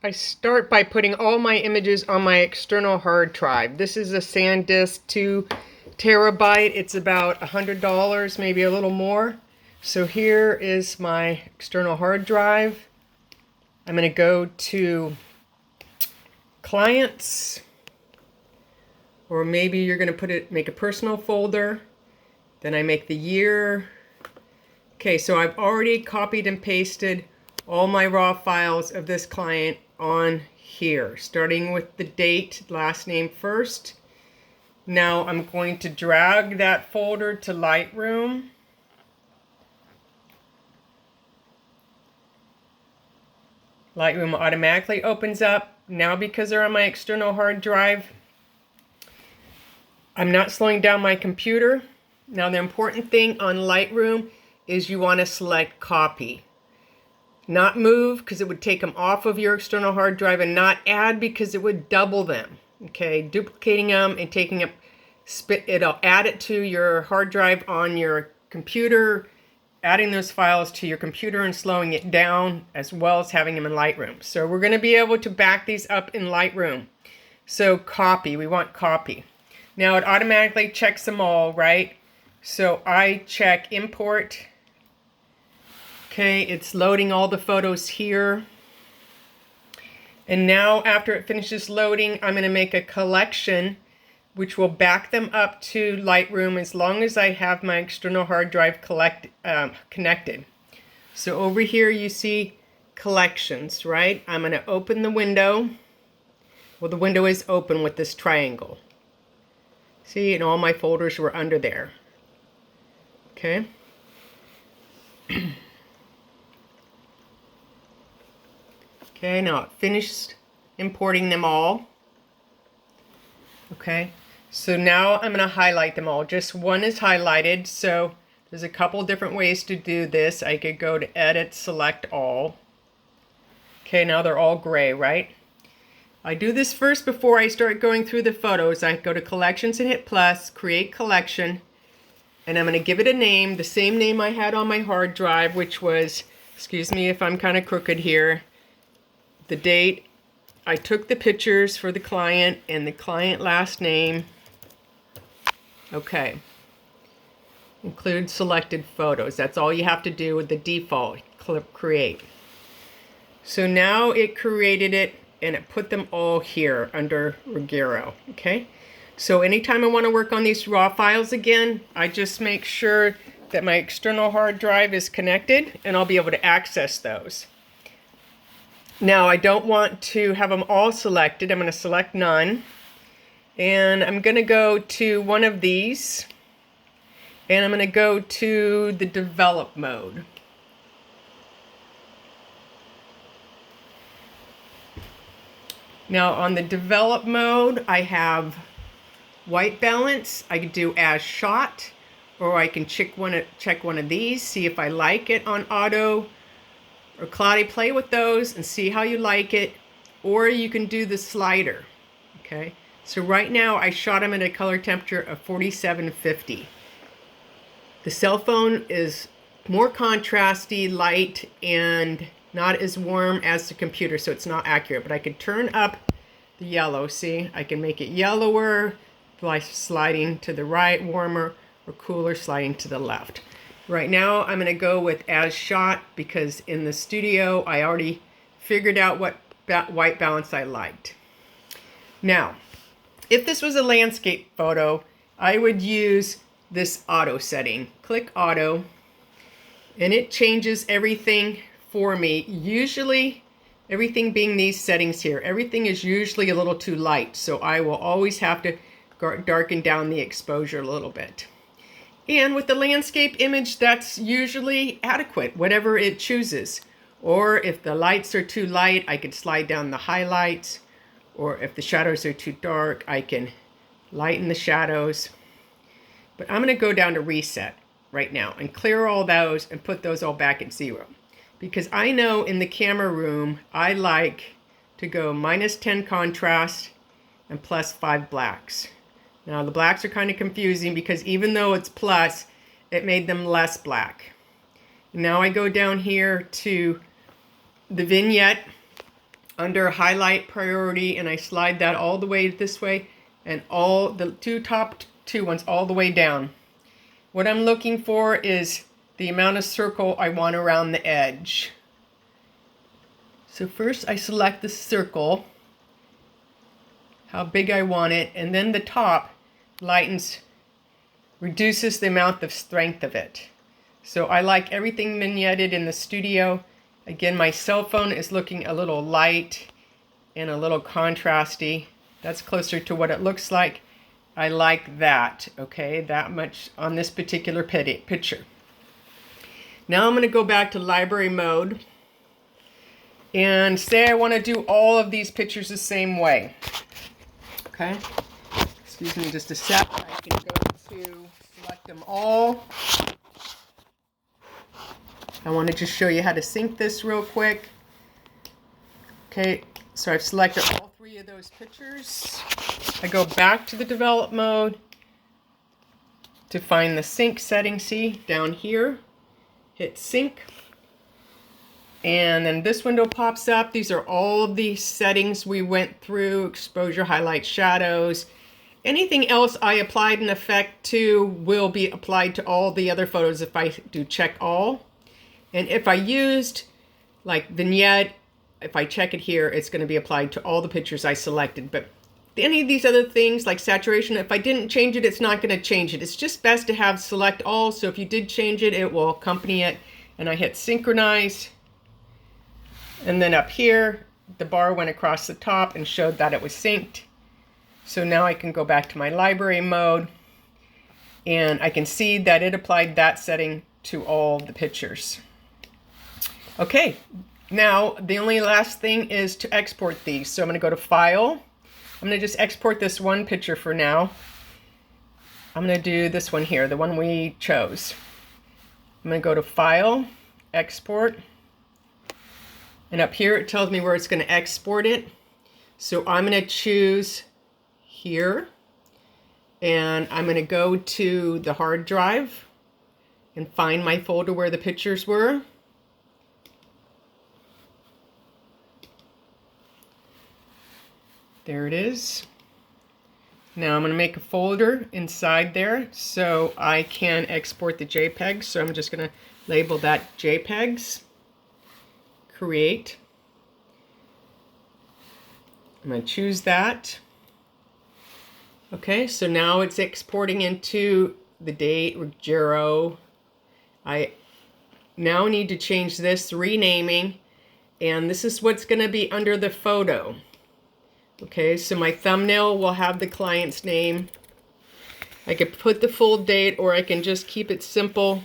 I start by putting all my images on my external hard drive. This is a SanDisk 2 terabyte. It's about $100, maybe a little more. So here is my external hard drive. I'm going to go to Clients, or maybe you're going to make a personal folder. Then I make the year. Okay, so I've already copied and pasted all my raw files of this client on here, starting with the date, last name first. Now I'm going to drag that folder to Lightroom. Lightroom automatically opens up. Now because they're on my external hard drive, I'm not slowing down my computer. Now the important thing on Lightroom is you want to select copy. Not move, because it would take them off of your external hard drive, and not add, because it would double them. Okay, duplicating them and taking up, it'll add it to your hard drive on your computer, adding those files to your computer and slowing it down, as well as having them in Lightroom. So we're going to be able to back these up in Lightroom. So copy, we want copy. Now it automatically checks them all, right? So I check import. Okay, it's loading all the photos here. And now after it finishes loading, I'm going to make a collection which will back them up to Lightroom as long as I have my external hard drive connected. So over here you see collections, right? I'm going to open the window. Well, the window is open with this triangle. See, and all my folders were under there. Okay. Okay, now it finished importing them all. Okay, so now I'm going to highlight them all. Just one is highlighted, so there's a couple different ways to do this. I could go to Edit, Select All. Okay, now they're all gray, right? I do this first before I start going through the photos. I go to Collections and hit plus, Create Collection, and I'm going to give it a name, the same name I had on my hard drive, which was, excuse me if I'm kind of crooked here, the date I took the pictures for the client and the client last name. Okay. Include selected photos. That's all you have to do with the default. Click create. So now it created it and it put them all here under Ruggiero. Okay. So anytime I want to work on these raw files again, I just make sure that my external hard drive is connected and I'll be able to access those. Now I don't want to have them all selected. I'm going to select none. And I'm going to go to one of these. And I'm going to go to the develop mode. Now on the develop mode, I have white balance. I can do as shot, or I can check one of these, see if I like it on auto or cloudy. Play with those and see how you like it, or you can do the slider. Okay, so right now I shot them at a color temperature of 4750. The cell phone is more contrasty, light, and not as warm as the computer, so it's not accurate, but I can turn up the yellow. See, I can make it yellower by sliding to the right, warmer, or cooler sliding to the left. Right now I'm going to go with as shot because in the studio I already figured out what white balance I liked. Now, if this was a landscape photo, I would use this auto setting. Click auto and it changes everything for me. Usually everything being these settings here, everything is usually a little too light, so I will always have to darken down the exposure a little bit. And with the landscape image, that's usually adequate, whatever it chooses. Or if the lights are too light, I can slide down the highlights. Or if the shadows are too dark, I can lighten the shadows. But I'm going to go down to reset right now and clear all those and put those all back at 0. Because I know in the camera room, I like to go -10 contrast and +5 blacks. Now the blacks are kind of confusing because even though it's plus, it made them less black. Now I go down here to the vignette under highlight priority, and I slide that all the way this way, and all the top two ones all the way down. What I'm looking for is the amount of circle I want around the edge. So first I select the circle, how big I want it, and then the top lightens, reduces the amount of strength of it. So I like everything vignetted in the studio. Again, my cell phone is looking a little light and a little contrasty. That's closer to what it looks like. I like that, okay, that much on this particular picture. Now I'm going to go back to library mode and say I want to do all of these pictures the same way. Okay, excuse me just a sec. I can go to select them all. I want to just show you how to sync this real quick. Okay, so I've selected all three of those pictures. I go back to the develop mode to find the sync setting. See, down here, hit sync. And then this window pops up. These are all of the settings we went through: exposure, highlight, shadows. Anything else I applied an effect to will be applied to all the other photos if I do check all. And if I used like vignette, if I check it here, it's going to be applied to all the pictures I selected. But any of these other things like saturation, if I didn't change it, it's not going to change it. It's just best to have select all. So if you did change it, it will accompany it. And I hit synchronize. And then up here, the bar went across the top and showed that it was synced. So now I can go back to my library mode and I can see that it applied that setting to all the pictures. Okay, now the only last thing is to export these. So I'm going to go to File. I'm going to just export this one picture for now. I'm going to do this one here, the one we chose. I'm going to go to File, Export. And up here it tells me where it's going to export it. So I'm going to choose here. And I'm going to go to the hard drive and find my folder where the pictures were. There it is. Now I'm going to make a folder inside there so I can export the JPEGs. So I'm just going to label that JPEGs. Create. I'm going to choose that. Okay, so now it's exporting into the date, Ruggiero. I now need to change this, renaming, and this is what's going to be under the photo. Okay, so my thumbnail will have the client's name. I could put the full date or I can just keep it simple.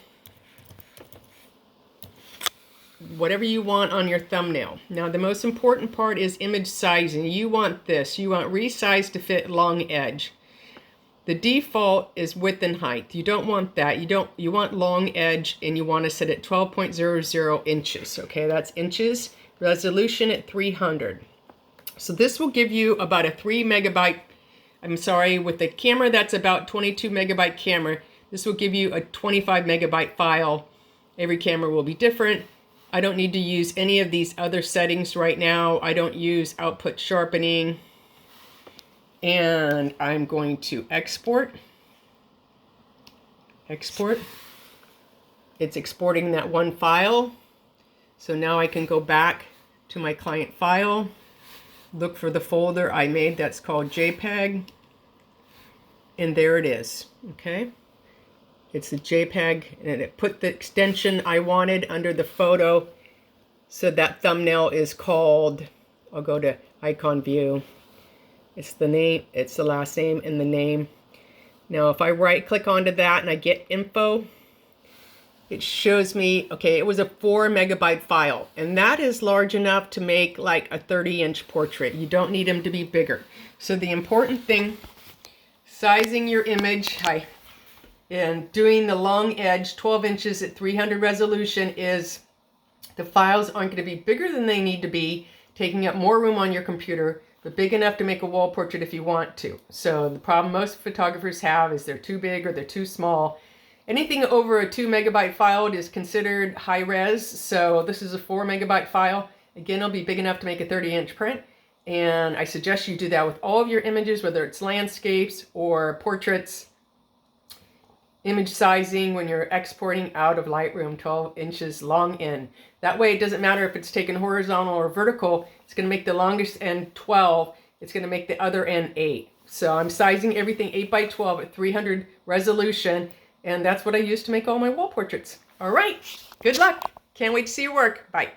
Whatever you want on your thumbnail. Now the most important part is image sizing. You want this. You want resize to fit long edge. The default is width and height. You don't want that. You want long edge and you want to set it 12.00 inches. Okay, that's inches. Resolution at 300. So this will give you about a 3 megabyte, I'm sorry, with the camera that's about 22 megabyte camera, this will give you a 25 megabyte file. Every camera will be different. I don't need to use any of these other settings right now. I don't use output sharpening. And I'm going to export. Export. It's exporting that one file. So now I can go back to my client file. Look for the folder I made that's called JPEG. And there it is. Okay. It's a JPEG, and it put the extension I wanted under the photo. So that thumbnail is called, I'll go to icon view. It's the name, it's the last name and the name. Now if I right click onto that and I get info, it shows me, okay, it was a 4 megabyte file. And that is large enough to make like a 30-inch portrait. You don't need them to be bigger. So the important thing, sizing your image, and doing the long edge 12 inches at 300 resolution is the files aren't going to be bigger than they need to be, taking up more room on your computer, but big enough to make a wall portrait if you want to. So the problem most photographers have is they're too big or they're too small. Anything over a 2 megabyte file is considered high res. So this is a 4 megabyte file. Again, it'll be big enough to make a 30-inch print. And I suggest you do that with all of your images, whether it's landscapes or portraits. Image sizing when you're exporting out of Lightroom, 12 inches long end. That way it doesn't matter if it's taken horizontal or vertical, it's going to make the longest end 12, it's going to make the other end 8. So I'm sizing everything 8 by 12 at 300 resolution, and that's what I use to make all my wall portraits. All right, good luck. Can't wait to see your work. Bye.